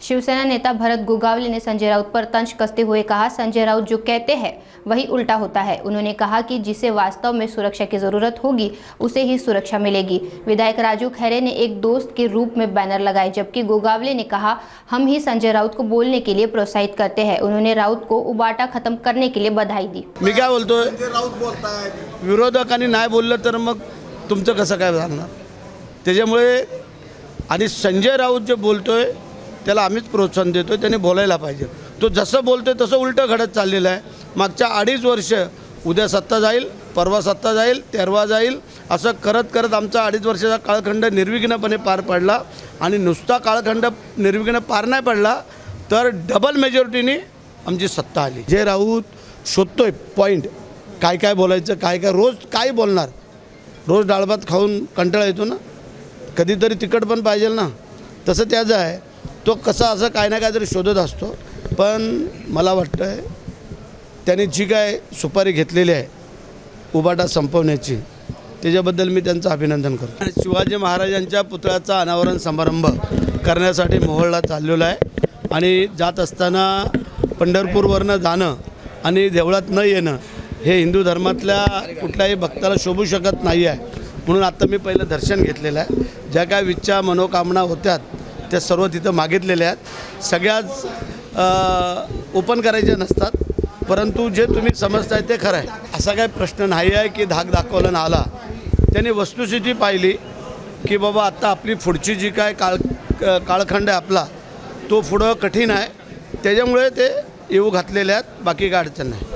शिवसेना नेता भरत गोगावले ने संजय राउत पर तंज कसते हुए कहा, संजय राउत जो कहते हैं वही उल्टा होता है। उन्होंने कहा कि जिसे वास्तव में सुरक्षा की जरूरत होगी उसे ही सुरक्षा मिलेगी। विधायक राजू खैरे ने एक दोस्त के रूप में बैनर लगाए, जबकि गोगावले ने कहा, हम ही संजय राउत को बोलने के लिए प्रोत्साहित करते हैं। उन्होंने राउत को उबाटा खत्म करने के लिए बधाई दी। मी काय बोलतोय, विरोधकांनी नाही बोललं तर मग तुमचं कसं काय झालं? त्याच्यामुळे आणि संजय राऊत जे बोलतोय त्याला आम्हीच प्रोत्साहन देतोय, त्याने बोलायला पाहिजे। तो जसं बोलतोय तसं उलटं घडत चाललेलं आहे। मागच्या 2.5 वर्ष उद्या सत्ता जाईल, परवा सत्ता जाईल, तेरवा जाईल, असं करत करत आमचा 2.5 वर्षाचा कालखंड निर्विघ्नपणे पार पडला। आणि नुसता कालखंड निर्विघ्न पार नाही पडला तर डबल मेजॉरिटीने आमची सत्ता आली। जे राऊत शोधतोय पॉईंट, काय काय बोलायचं, काय काय रोज काय बोलणार, रोज डाळ भात खाऊन कंटाळा येतो ना, कधीतरी तिखट पण पाहिजे ना, तसं त्याचं आहे। तो कसा असं काय ना काहीतरी शोधत असतो। पण मला वाटतं त्याने जी काय सुपारी घेतलेली आहे उबाटा संपवण्याची, त्याच्याबद्दल मी त्यांचं अभिनंदन करतो। शिवाजी महाराजांच्या पुतळ्याचा अनावरण समारंभ करण्यासाठी मोहोळला चाललेलो आहे आणि जात असताना पंढरपूरवरनं जाणं आणि देवळात न येणं हे हिंदू धर्मातल्या कुठल्याही भक्ताला शोभू शकत नाही आहे। म्हणून आता मी पहिलं दर्शन घेतलेलं आहे। ज्या काय इच्छा मनोकामना होत्यात त्या सर्व तिथं मागितलेल्या आहेत। सगळ्याच ओपन करायचे नसतात, परंतु जे तुम्ही समजताय ते खरं आहे। असा काही प्रश्न नाही आहे की धाक दाखवला ना आला। त्यांनी वस्तुस्थिती पाहिली की बाबा आता आपली पुढची जी काय काळखंड आहे आपला, तो पुढं कठीण आहे, त्याच्यामुळे ते येऊ घातलेले आहेत। बाकी काय अडचण नाही।